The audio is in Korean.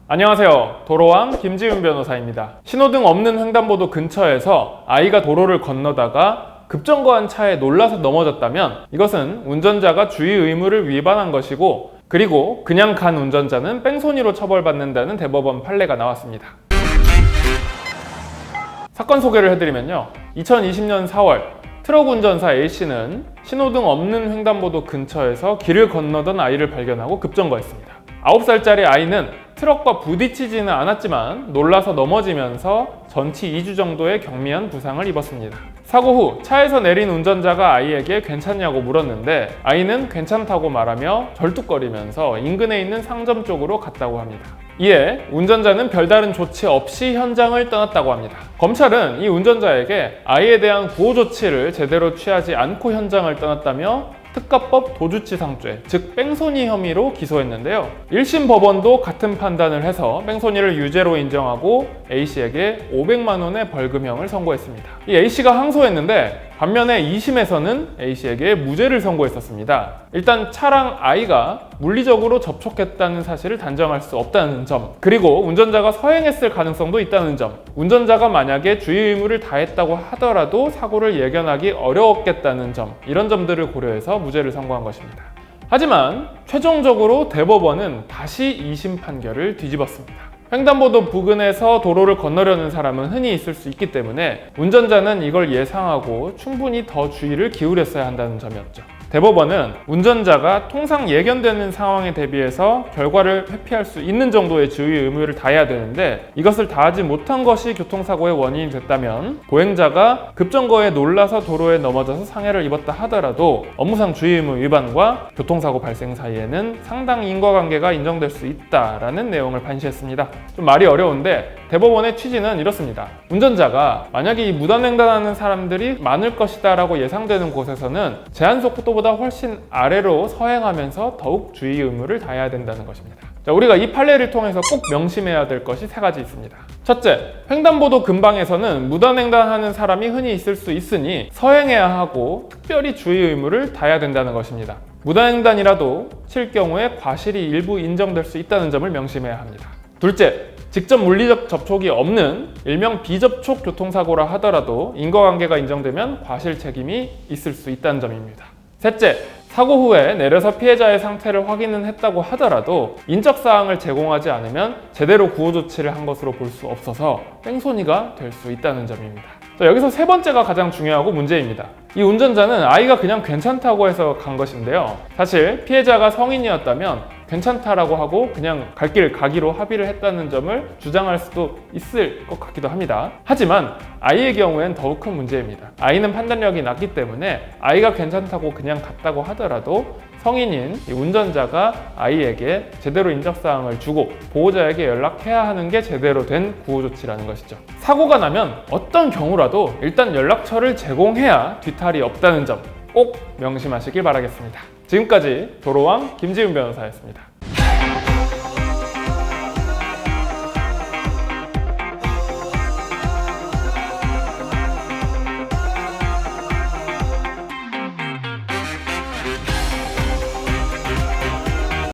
안녕하세요. 도로왕 김지훈 변호사입니다. 신호등 없는 횡단보도 근처에서 아이가 도로를 건너다가 급정거한 차에 놀라서 넘어졌다면 이것은 운전자가 주의 의무를 위반한 것이고, 그리고 그냥 간 운전자는 뺑소니로 처벌받는다는 대법원 판례가 나왔습니다. 사건 소개를 해드리면요. 2020년 4월 트럭 운전사 A씨는 신호등 없는 횡단보도 근처에서 길을 건너던 아이를 발견하고 급정거했습니다. 9살짜리 아이는 트럭과 부딪히지는 않았지만 놀라서 넘어지면서 전치 2주 정도의 경미한 부상을 입었습니다. 사고 후 차에서 내린 운전자가 아이에게 괜찮냐고 물었는데 아이는 괜찮다고 말하며 절뚝거리면서 인근에 있는 상점 쪽으로 갔다고 합니다. 이에 운전자는 별다른 조치 없이 현장을 떠났다고 합니다. 검찰은 이 운전자에게 아이에 대한 구호 조치를 제대로 취하지 않고 현장을 떠났다며 특가법 도주치상죄, 즉 뺑소니 혐의로 기소했는데요. 1심 법원도 같은 판단을 해서 뺑소니를 유죄로 인정하고 A씨에게 500만 원의 벌금형을 선고했습니다. 이 A씨가 항소했는데 반면에 2심에서는 A씨에게 무죄를 선고했었습니다. 일단 차랑 아이가 물리적으로 접촉했다는 사실을 단정할 수 없다는 점, 그리고 운전자가 서행했을 가능성도 있다는 점, 운전자가 만약에 주의 의무를 다했다고 하더라도 사고를 예견하기 어려웠겠다는 점, 이런 점들을 고려해서 무죄를 선고한 것입니다. 하지만 최종적으로 대법원은 다시 2심 판결을 뒤집었습니다. 횡단보도 부근에서 도로를 건너려는 사람은 흔히 있을 수 있기 때문에 운전자는 이걸 예상하고 충분히 더 주의를 기울였어야 한다는 점이었죠. 대법원은 운전자가 통상 예견되는 상황에 대비해서 결과를 회피할 수 있는 정도의 주의 의무를 다해야 되는데 이것을 다하지 못한 것이 교통사고의 원인이 됐다면 보행자가 급정거에 놀라서 도로에 넘어져서 상해를 입었다 하더라도 업무상 주의 의무 위반과 교통사고 발생 사이에는 상당히 인과관계가 인정될 수 있다라는 내용을 판시했습니다. 좀 말이 어려운데 대법원의 취지는 이렇습니다. 운전자가 만약에 이 무단횡단하는 사람들이 많을 것이다 라고 예상되는 곳에서는 제한 속도보다 훨씬 아래로 서행하면서 더욱 주의 의무를 다해야 된다는 것입니다. 자, 우리가 이 판례를 통해서 꼭 명심해야 될 것이 3가지 있습니다. 첫째, 횡단보도 근방에서는 무단횡단하는 사람이 흔히 있을 수 있으니 서행해야 하고 특별히 주의 의무를 다해야 된다는 것입니다. 무단횡단이라도 칠 경우에 과실이 일부 인정될 수 있다는 점을 명심해야 합니다. 둘째, 직접 물리적 접촉이 없는 일명 비접촉 교통사고라 하더라도 인과관계가 인정되면 과실 책임이 있을 수 있다는 점입니다. 셋째, 사고 후에 내려서 피해자의 상태를 확인은 했다고 하더라도 인적사항을 제공하지 않으면 제대로 구호조치를 한 것으로 볼 수 없어서 뺑소니가 될 수 있다는 점입니다. 자, 여기서 3번째가 가장 중요하고 문제입니다. 이 운전자는 아이가 그냥 괜찮다고 해서 간 것인데요. 사실 피해자가 성인이었다면 괜찮다라고 하고 그냥 갈 길 가기로 합의를 했다는 점을 주장할 수도 있을 것 같기도 합니다. 하지만 아이의 경우엔 더욱 큰 문제입니다. 아이는 판단력이 낮기 때문에 아이가 괜찮다고 그냥 갔다고 하더라도 성인인 이 운전자가 아이에게 제대로 인적사항을 주고 보호자에게 연락해야 하는 게 제대로 된 구호조치라는 것이죠. 사고가 나면 어떤 경우라도 일단 연락처를 제공해야 뒤탈이 없다는 점 꼭 명심하시길 바라겠습니다. 지금까지 도로왕 김지훈 변호사였습니다.